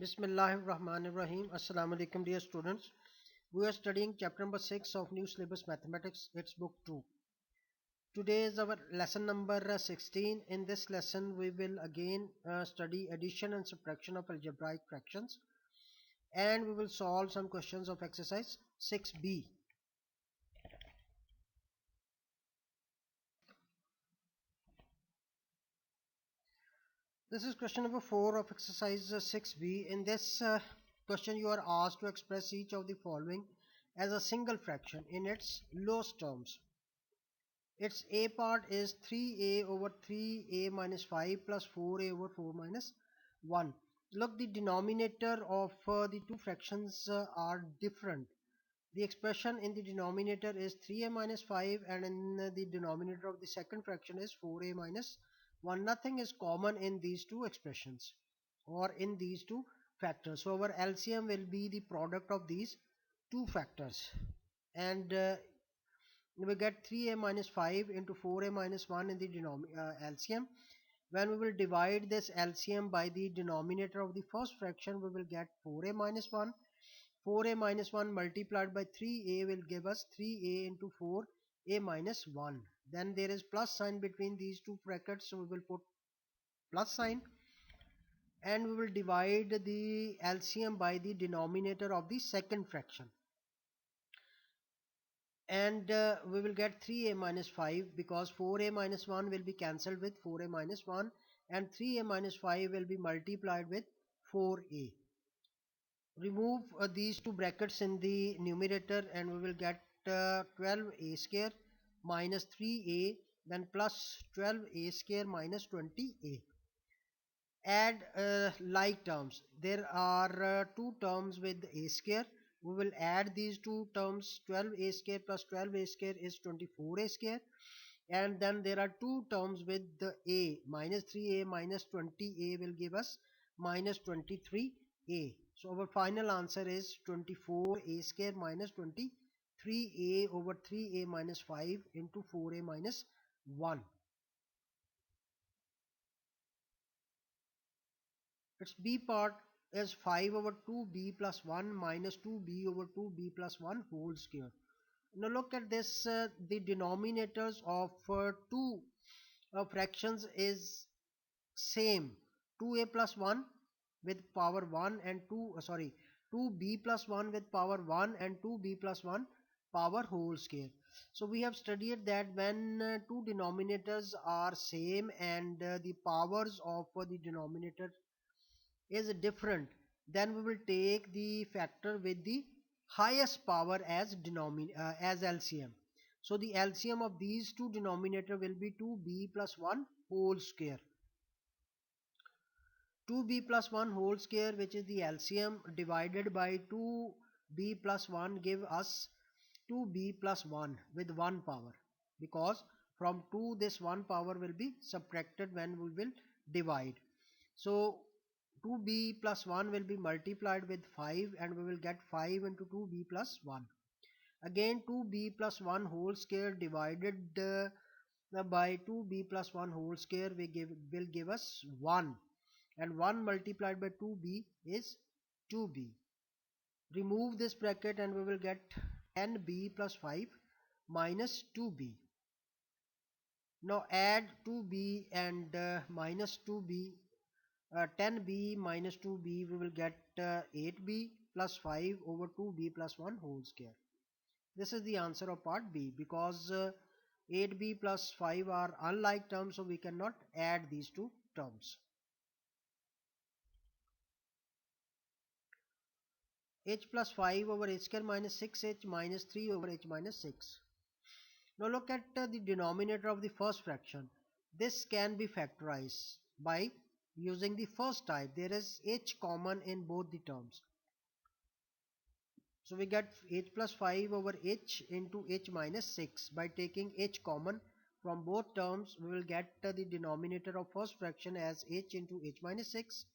Bismillahirrahmanirrahim. Assalamu alaikum, dear students. We are studying chapter number 6 of new syllabus mathematics. It's book 2. Today is our lesson number 16. In this lesson, we will again study addition and subtraction of algebraic fractions, and we will solve some questions of exercise 6b. This is question number 4 of exercise 6b. In this question, you are asked to express each of the following as a single fraction in its lowest terms. Its a part is 3a over 3a minus 5 plus 4a over 4 minus 1. Look, the denominator of the two fractions are different. The expression in the denominator is 3a minus 5, and in the denominator of the second fraction is 4a minus 1. Nothing is common in these two expressions or in these two factors. So our LCM will be the product of these two factors, and we get 3a minus 5 into 4a minus 1 in the LCM. When we will divide this LCM by the denominator of the first fraction, we will get 4a minus 1. 4a minus 1 multiplied by 3a will give us 3a into 4a minus 1. Then there is plus sign between these two brackets, so we will put plus sign, and we will divide the LCM by the denominator of the second fraction, and we will get 3a minus 5 because 4a minus 1 will be cancelled with 4a minus 1, and 3a minus 5 will be multiplied with 4a. Remove these two brackets in the numerator, and we will get 12a square minus 3a, then plus 12a square minus 20a. Add like terms. There are two terms with a square. We will add these two terms. 12a square plus 12a square is 24a square, and then there are two terms with the a. Minus 3a minus 20a will give us minus 23a. So our final answer is 24a square minus 23a over 3a minus 5 into 4a minus 1. Its b part is 5 over 2b plus 1 minus 2b over 2b plus 1 whole square. Now look at this, the denominators of two fractions is same. 2a plus 1 with power 1 and 2b plus 1 with power 1 and 2b plus 1 power whole square. So we have studied that when two denominators are same and the powers of the denominator is different, then we will take the factor with the highest power as as LCM. So the LCM of these two denominator will be 2b plus 1 whole square. 2b plus 1 whole square, which is the LCM, divided by 2b plus 1 give us 2b plus 1 with 1 power, because from 2 this 1 power will be subtracted when we will divide. So 2b plus 1 will be multiplied with 5, and we will get 5 into 2b plus 1. Again 2b plus 1 whole square divided by 2b plus 1 whole square will give us 1, and 1 multiplied by 2b is 2b. Remove this bracket and we will get 10b plus 5 minus 2b. Now add 2b and minus 2b. 10b minus 2b, we will get 8b plus 5 over 2b plus 1 whole square. This is the answer of part B, because 8b plus 5 are unlike terms, so we cannot add these two terms. H plus 5 over h square minus 6h minus 3 over h minus 6. Now look at the denominator of the first fraction. This can be factorized by using the first type. There is h common in both the terms. So we get h plus 5 over h into h minus 6. By taking h common from both terms, we will get the denominator of first fraction as h into h minus 6,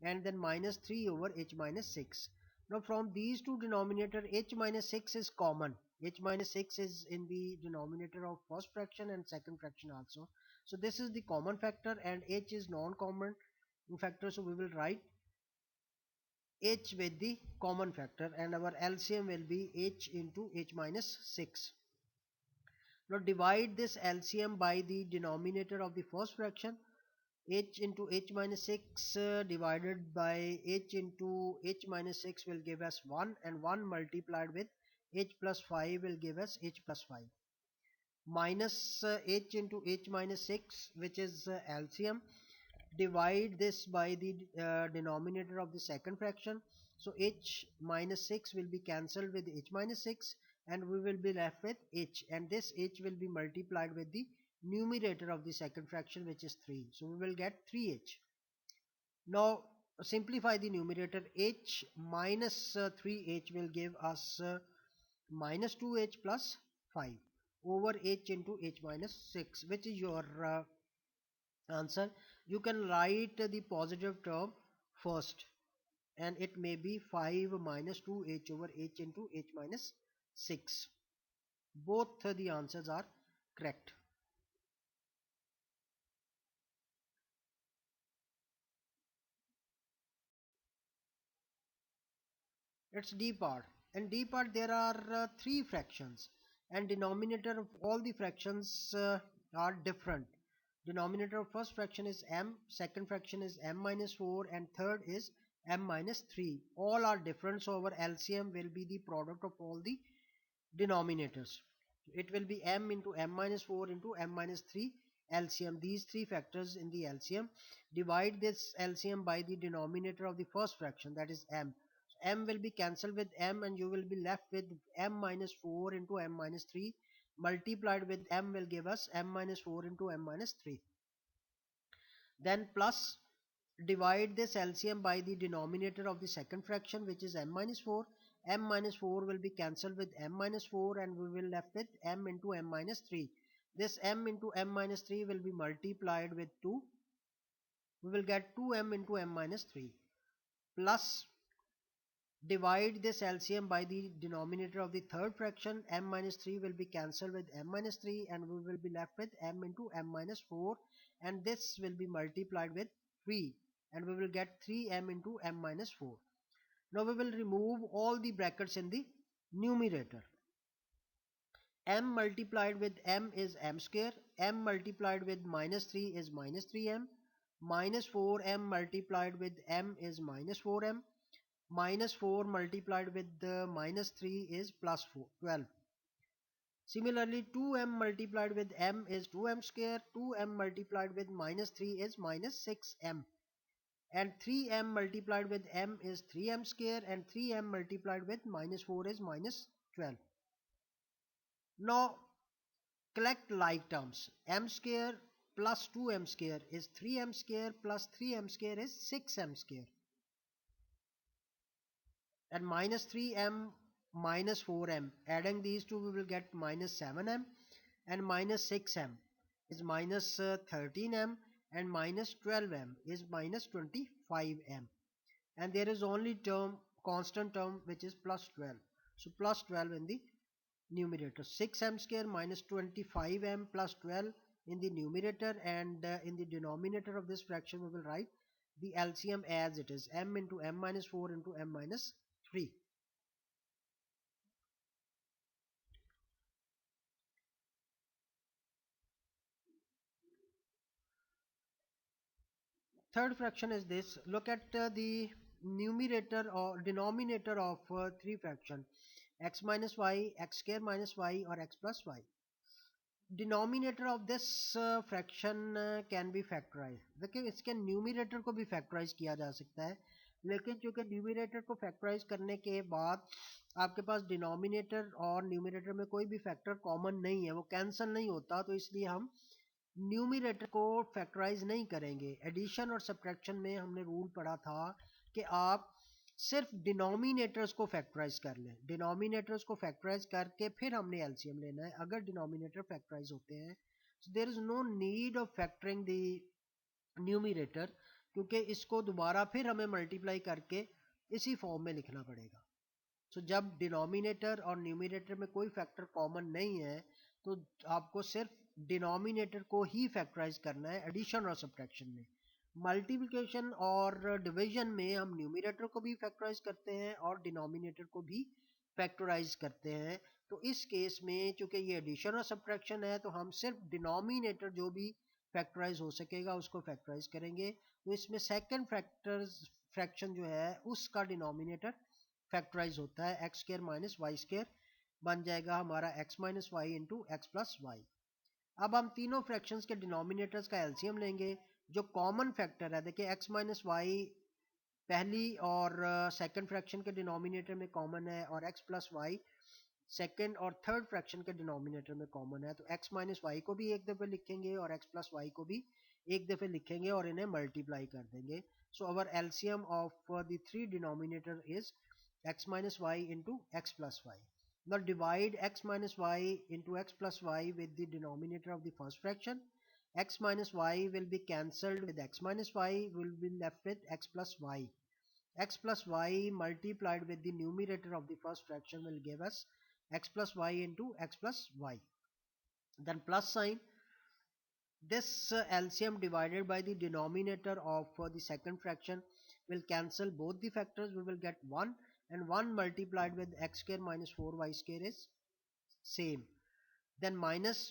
and then minus 3 over h minus 6. Now from these two denominator, h minus 6 is common. H minus 6 is in the denominator of first fraction and second fraction also. So this is the common factor, and h is non-common factor, so we will write h with the common factor, and our LCM will be h into h minus 6. Now divide this LCM by the denominator of the first fraction. H into h minus 6 divided by h into h minus 6 will give us 1, and 1 multiplied with h plus 5 will give us h plus 5. Minus h into h minus 6, which is LCM. Divide this by the denominator of the second fraction. So h minus 6 will be cancelled with h minus 6, and we will be left with h, and this h will be multiplied with the numerator of the second fraction, which is 3. So we will get 3h. Now simplify the numerator. H minus 3h will give us minus 2h plus 5 over h into h minus 6, which is your answer. You can write the positive term first, and it may be 5 minus 2h over h into h minus 6. Both the answers are correct. It's D part. In D part there are three fractions, and denominator of all the fractions are different. Denominator of first fraction is m, second fraction is m minus 4, and third is m minus 3. All are different, so our LCM will be the product of all the denominators. It will be m into m minus 4 into m minus 3 LCM. These three factors in the LCM. Divide this LCM by the denominator of the first fraction, that is m. So m will be cancelled with m, and you will be left with m minus 4 into m minus 3 multiplied with m will give us m minus 4 into m minus 3. Then plus divide this LCM by the denominator of the second fraction, which is m minus 4. M minus 4 will be cancelled with m minus 4, and we will left with m into m minus 3. This m into m minus 3 will be multiplied with 2. We will get 2m into m minus 3. Plus divide this LCM by the denominator of the third fraction. M minus 3 will be cancelled with m minus 3, and we will be left with m into m minus 4, and this will be multiplied with 3, and we will get 3m into m minus 4. Now we will remove all the brackets in the numerator. M multiplied with m is m square, m multiplied with minus 3 is minus 3m, minus 4m multiplied with m is minus 4m, minus 4 multiplied with the minus 3 is plus 4, 12. Similarly, 2m multiplied with m is 2m square, 2m multiplied with minus 3 is minus 6m, and 3m multiplied with m is 3m square, and 3m multiplied with minus 4 is minus 12. Now collect like terms. M square plus 2m square is 3m square, plus 3m square is 6m square, and minus 3m minus 4m, adding these two we will get minus 7m, and minus 6m is minus 13m, and minus 12m is minus 25m, and there is only constant term, which is plus 12. So plus 12 in the numerator. 6m square minus 25m plus 12 in the numerator, and in the denominator of this fraction we will write the LCM as it is, m into m minus 4 into m minus 3. Third fraction is this. Look at the numerator or denominator of three fraction, x minus y, x square minus y, or x plus y. Denominator of this fraction can be factorized. देखिए इसके numerator को भी factorise किया जा सकता है, लेकिन चूंकि न्यूमिनेटर को फैक्टराइज करने के बाद आपके पास डिनोमिनेटर और न्यूमिनेटर में कोई भी फैक्टर कॉमन नहीं है, वो कैंसिल नहीं होता, तो इसलिए हम न्यूमिनेटर को फैक्टराइज नहीं करेंगे. एडिशन और सब्ट्रैक्शन में हमने रूल पढ़ा था कि आप सिर्फ डिनोमिनेटर्स को फैक्टराइज कर लें. डिनोमिनेटर्स को फैक्टराइज करके फिर हमने एलसीएम लेना है. अगर डिनोमिनेटर फैक्टराइज होते हैं so there is no need of factoring the numerator, क्योंकि इसको दोबारा फिर हमें मल्टीप्लाई करके इसी फॉर्म में लिखना पड़ेगा. सो जब डिनोमिनेटर और न्यूमिनेटर में कोई फैक्टर कॉमन नहीं है, तो आपको सिर्फ डिनोमिनेटर को ही फैक्टराइज करना है एडिशन और सब्ट्रैक्शन में. मल्टीप्लिकेशन और डिवीजन में हम न्यूमरेटर को भी फैक्टराइज करते हैं और डिनोमिनेटर को भी फैक्टराइज करते हैं। तो इस केस में चूंकि ये एडिशन और सब्ट्रैक्शन है तो हम सिर्फ डिनोमिनेटर जो भी फैक्टराइज हो सकेगा उसको फैक्टराइज करेंगे। तो इसमें सेकंड फ्रैक्शन जो है उसका डिनोमिनेटर फैक्टराइज होता है, x square minus y square बन जाएगा हमारा x minus y into x plus y. अब हम तीनों फ्रैक्शंस के डिनोमिनेटर्स का एलसीएम लेंगे। जो कॉमन फैक्टर है, देखिए एक्स माइनस वाई पहली और सेकंड फ्रैक्शन के डिनोमिनेटर में कॉमन है और एक्स प्लस वाई सेकंड और थर्ड फ्रैक्शन के डिनोमिनेटर में कॉमन है। तो एक्स माइनस वाई को भी एक दफ़े लिखेंगे और एक्स प्लस वाई को भी एक दफ़े लिखेंगे और इन्हें मल्टीप्लाई कर देंगे। So our LCM of the three denominator is x minus y into x plus y. Now divide x minus y into x plus y with the denominator of the first fraction. X minus y will be cancelled with x minus y, will be left with x plus y. X plus y multiplied with the numerator of the first fraction will give us x plus y into x plus y. Then plus sign. This LCM divided by the denominator of the second fraction will cancel both the factors. We will get 1, and 1 multiplied with x square minus 4y square is same. Then minus,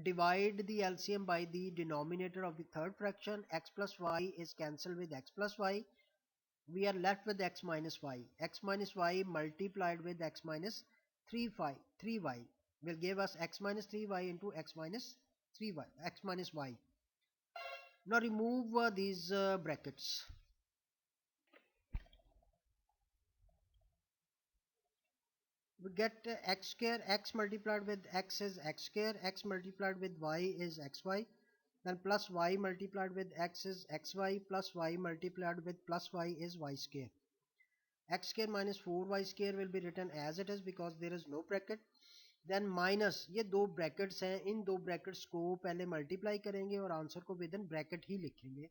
divide the LCM by the denominator of the third fraction. X plus y is cancelled with x plus y. We are left with x minus y. X minus y multiplied with x minus 3y will give us x minus 3y into x minus 3y, x minus y. Now remove these brackets. We get x square, x multiplied with x is x square, x multiplied with y is xy, then plus y multiplied with x is xy, plus y multiplied with plus y is y square. X square minus 4y square will be written as it is because there is no bracket. Then minus, ये दो brackets हैं, इन दो brackets को पहले multiply करेंगे और answer को with in bracket ही लिखेंगे।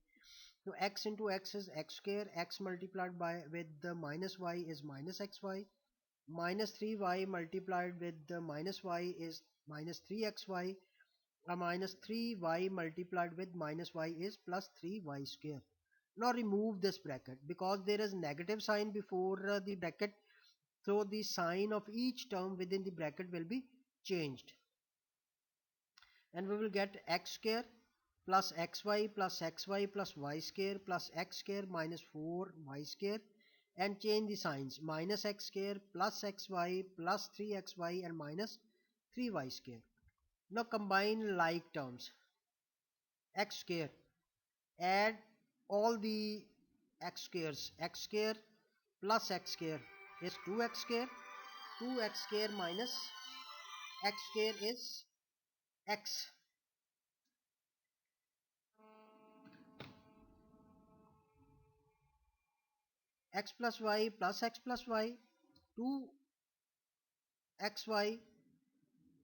तो x into x is x square, x multiplied by with the minus y is minus xy, minus 3y multiplied with the minus y is minus 3xy, minus 3y multiplied with minus y is plus 3y square. Now remove this bracket because there is negative sign before the bracket, so the sign of each term within the bracket will be changed, and we will get x square plus xy plus xy plus y square plus x square minus 4y square, and change the signs, minus x square plus xy plus 3xy and minus 3y square. Now combine like terms. X square, add all the x squares. X square plus x square is 2x square. 2x square minus x square is x. X plus y plus x plus y, 2xy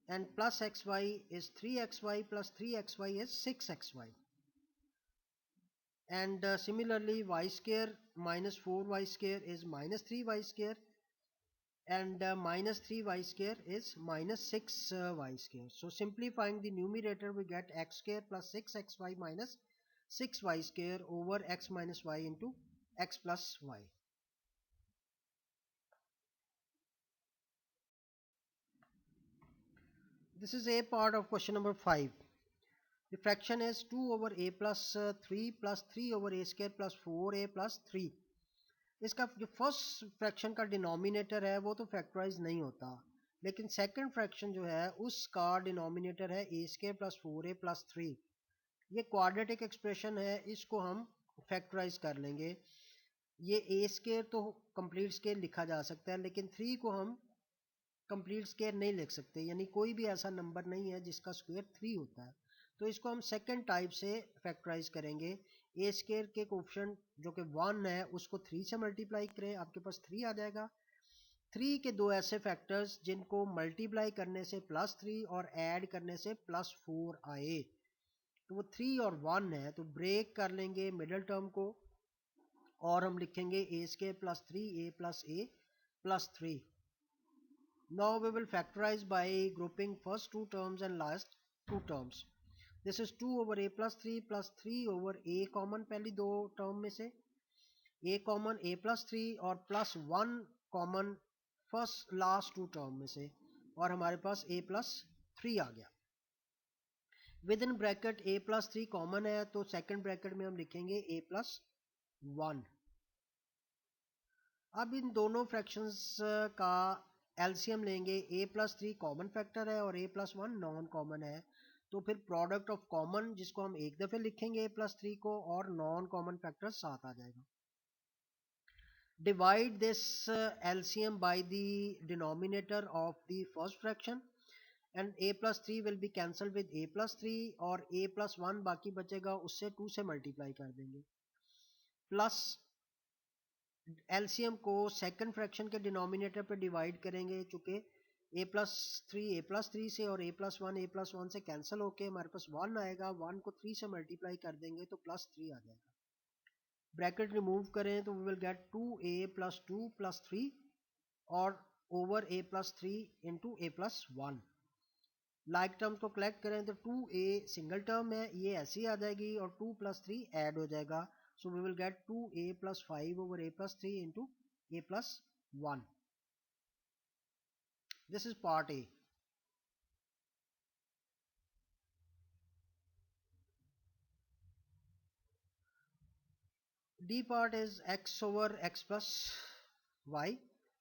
and plus xy is 3xy plus 3xy is 6xy. And similarly y square minus 4y square is minus 3y square, and minus 3y square is minus 6y square. So simplifying the numerator we get x square plus 6xy minus 6y square over x minus y into x plus y. This is a part of question number 5. The fraction is 2 over a plus 3 plus 3 over a square plus 4a plus 3. इसका जो first fraction का denominator है वो तो factorise नहीं होता, लेकिन second fraction जो है उसका डिनोमिनेटर है ए स्क्वायर प्लस 4a प्लस 3। ये क्वाड्रेटिक एक्सप्रेशन है, इसको हम फैक्टराइज कर लेंगे। ये ए स्क्वायर तो कंप्लीट स्क्वायर लिखा जा सकता है, लेकिन 3 को हम कंप्लीट स्क्वायर नहीं लिख सकते, यानी कोई भी ऐसा नंबर नहीं है जिसका स्क्वायर 3 होता है। तो इसको हम सेकंड टाइप से फैक्टराइज करेंगे। ए स्क्वायर के कोफिशिएंट जो कि 1 है उसको 3 से मल्टीप्लाई करें, आपके पास 3 आ जाएगा। 3 के दो ऐसे फैक्टर्स जिनको मल्टीप्लाई करने से प्लस 3 और ऐड करने से प्लस 4 आए, तो वो 3 और 1 है, तो ब्रेक कर लेंगे मिडिल टर्म को और हम लिखेंगे a square plus 3a plus a plus 3। Now we will factorize by grouping first two terms and last two terms. This is 2 over A plus 3 over A common पहली दो term में से, ए common A plus 3 और plus 1 common first last two term में से, और हमारे पास ए plus 3 आ गया। With in bracket A plus 3 common है, तो सेकंड ब्रैकेट में हम लिखेंगे ए प्लस 1। अब इन दोनों फ्रैक्शंस का एलसीएम लेंगे। ए प्लस 3 कॉमन फैक्टर है और ए प्लस 1 नॉन कॉमन है, तो फिर प्रोडक्ट ऑफ कॉमन जिसको हम एक दफे लिखेंगे ए प्लस 3 को, और नॉन कॉमन फैक्टर साथ आ जाएगा। Divide this LCM by the denominator of the first fraction, and a plus 3 will be cancelled with a plus 3, और a plus 1 बाकी बचेगा, उससे 2 से मल्टीप्लाई कर देंगे, प्लस LCM को सेकंड फ्रैक्शन के डिनोमिनेटर पे डिवाइड करेंगे, चूंकि a प्लस थ्री से और a प्लस वन से कैंसिल होके हमारे पास 1 आएगा, 1 को 3 से मल्टीप्लाई कर देंगे तो प्लस 3 आ जाएगा। ब्रैकेट रिमूव करें तो we will get 2a plus 2 plus 3 और over a plus 3 into a plus 1। Like terms को कलेक्ट करें तो 2a सिंगल टर्म है, ये ऐसी आ जाएगी, और 2 प्लस 3 ऐड हो जाएगा, so we will get 2a plus 5 over a plus 3 into a plus 1। This is part A. D part is x over x plus y।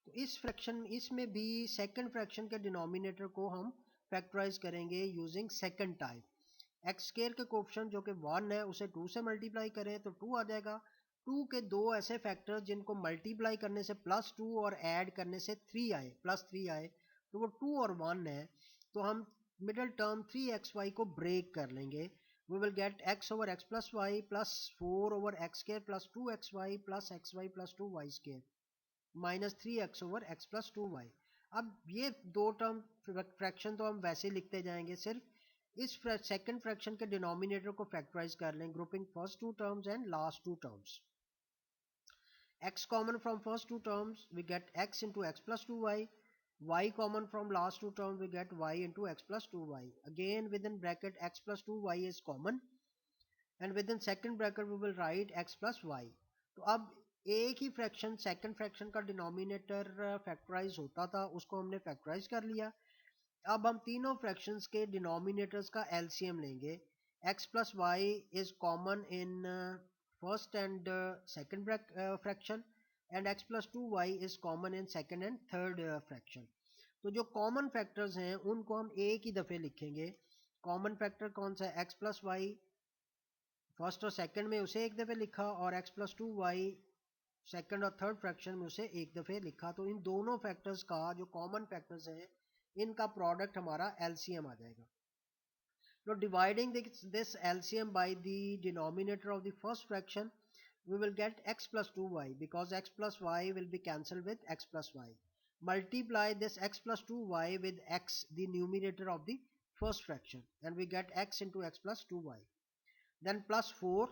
तो इस फ्रैक्शन इसमें भी सेकंड फ्रैक्शन के डिनोमिनेटर को हम फैक्टराइज करेंगे using second type. X square के coefficient जो कि 1 है उसे 2 से मल्टीप्लाई करें तो 2 आ जाएगा। 2 के दो ऐसे फैक्टर्स जिनको मल्टीप्लाई करने से प्लस 2 और ऐड करने से 3 आए, प्लस 3 आए, तो वो 2 और 1 है, तो हम मिडल टर्म 3xy को ब्रेक कर लेंगे। we will get x over x plus y plus 4 over x square plus 2xy plus xy plus 2y square minus 3x over x plus 2y। अब ये दो टर्म फ्रैक्शन तो हम वैसे लिखते जाएंगे, सिर्फ इस सेकंड फ्रैक्शन के डिनोमिनेटर को फैक्टराइज कर लें, grouping first two terms and last two terms. x common from first two terms, we get x into x plus 2y. Y common from last two terms, we get y into x plus 2y. Again within bracket x plus 2y is common, and within second bracket we will write x plus y. तो अब एक ही fraction second fraction का denominator factorise होता था, उसको हमने factorise कर लिया। अब हम तीनों फ्रैक्शंस के डिनोमिनेटर्स का एलसीएम लेंगे। x plus y is common in first and second fraction, and x plus 2y is common in second and third fraction। तो जो कॉमन फैक्टर्स हैं उनको हम एक ही दफे लिखेंगे। कॉमन फैक्टर कौन सा है? x plus y, फर्स्ट और सेकंड में उसे एक दफे लिखा, और x plus 2y सेकंड और थर्ड फ्रैक्शन में उसे एक दफे लिखा। तो इन दोनों फैक्टर्स का जो कॉमन फैक्टर्स हैं इनका प्रोडक्ट हमारा एलसीएम आ जाएगा। Now dividing this LCM by the denominator of the first fraction, we will get x plus 2y, because x plus y will be cancelled with x plus y. Multiply this x plus 2y with x, the numerator of the first fraction, and we get x into x plus 2y. Then plus 4,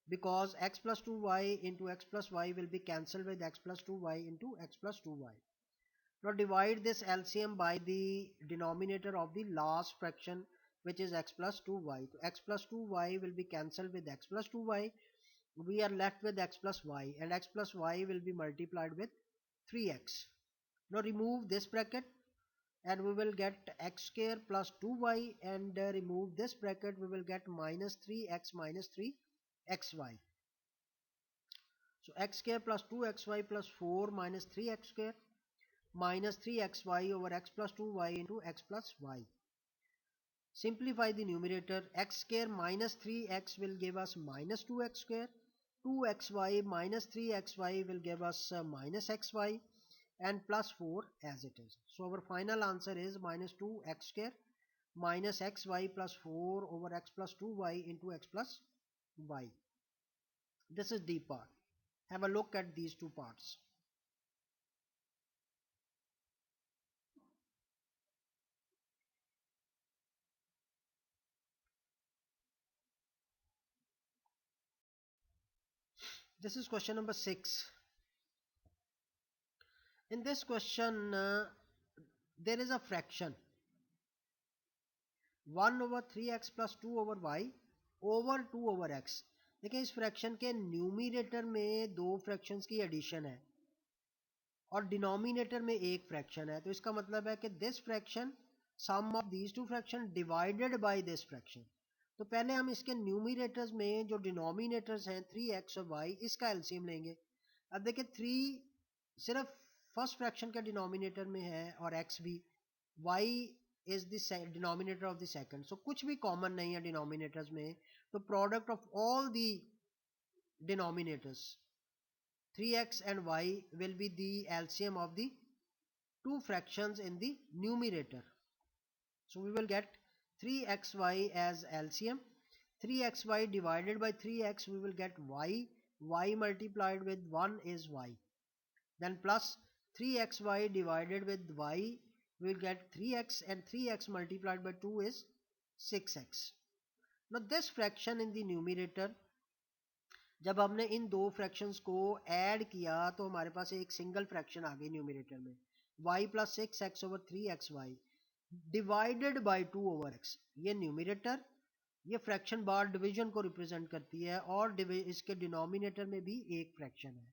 because x plus 2y into x plus y will be cancelled with x plus 2y into x plus 2y. Now divide this LCM by the denominator of the last fraction, which is x plus 2y. So x plus 2y will be cancelled with x plus 2y. We are left with x plus y, and x plus y will be multiplied with 3x. Now remove this bracket and we will get x square plus 2y, and remove this bracket, we will get minus 3x minus 3xy. So x square plus 2xy plus 4 minus 3x square minus 3xy over x plus 2y into x plus y. Simplify the numerator. X square minus 3x will give us minus 2x square. 2xy minus 3xy will give us minus xy, and plus 4 as it is. So our final answer is minus 2x square minus xy plus 4 over x plus 2y into x plus y. This is D part. Have a look at these two parts. This is question number 6. In this question, there is a fraction 1/3x plus 2/y over 2/x। देखिए इस fraction के numerator में दो fractions की addition है और denominator में एक फ्रैक्शन है, तो इसका मतलब है कि this fraction sum of these two fraction divided by this fraction. तो पहले हम इसके न्यूमिनेटर्स में जो डिनोमिनेटर्स हैं 3x और y, इसका एलसीएम लेंगे। अब देखिए 3 सिर्फ फर्स्ट फ्रैक्शन के डिनोमिनेटर में है और x भी, y is the denominator of the second, so कुछ भी कॉमन नहीं है डिनोमिनेटर्स में, तो product of all the denominators 3x and y will be the LCM of the two fractions in the numerator. So we will get 3xy as LCM. 3xy divided by 3x, we will get y. Y multiplied with 1 is y. Then plus 3xy divided with y, we will get 3x, and 3x multiplied by 2 is 6x. Now this fraction in the numerator, जब हमने इन दो fractions को add किया तो हमारे पास एक single fraction आ गई numerator में, y plus 6x over 3xy divided by 2/x। ये न्यूमरेटर, ये फ्रैक्शन बार डिवीजन को रिप्रेजेंट करती है और इसके डिनोमिनेटर में भी एक फ्रैक्शन है,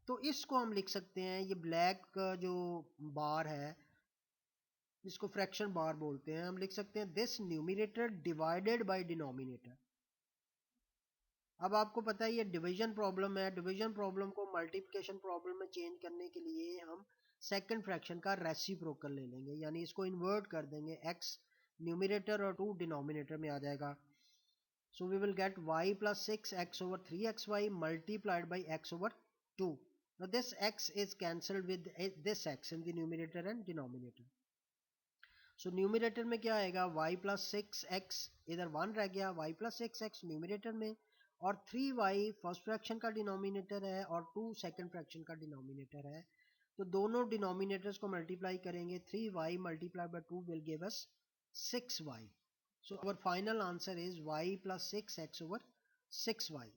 तो इसको हम लिख सकते हैं, ये ब्लैक जो बार है इसको फ्रैक्शन बार बोलते हैं, हम लिख सकते हैं this numerator divided by denominator. अब आपको पता है ये डिवीजन प्रॉब्लम है, डिवीजन प्रॉब्लम को मल्टीप्लिकेशन प्रॉब्लम में चेंज करने के लिए हम सेकंड फ्रैक्शन का रेसिप्रोकल ले लेंगे, यानी इसको इन्वर्ट कर देंगे, x न्यूमरेटर और 2 डिनोमिनेटर में आ जाएगा। So we will get y plus 6x over 3xy multiplied by x over 2। Now this x is cancelled with this x in the numerator and denominator. So numerator में क्या आएगा, y plus 6x, इधर 1 रह गया, y plus 6x numerator में, और 3y first fraction का denominator है और 2 सेकंड फ्रैक्शन का डिनोमिनेटर है, तो दोनों डिनोमिनेटर्स को मल्टीप्लाई करेंगे, 3y multiply by 2 will give us 6y। So our final answer is y plus 6x over 6y।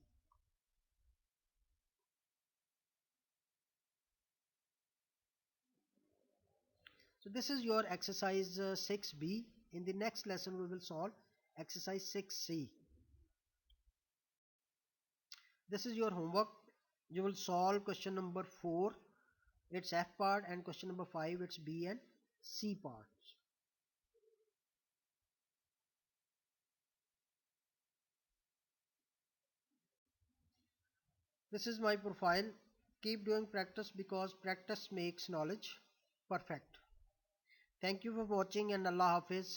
So this is your exercise 6b. In the next lesson we will solve exercise 6c. This is your homework. You will solve question number 4, its F part, and question number 5, its B and C parts. This is my profile. Keep doing practice because practice makes knowledge perfect. Thank you for watching and Allah Hafiz.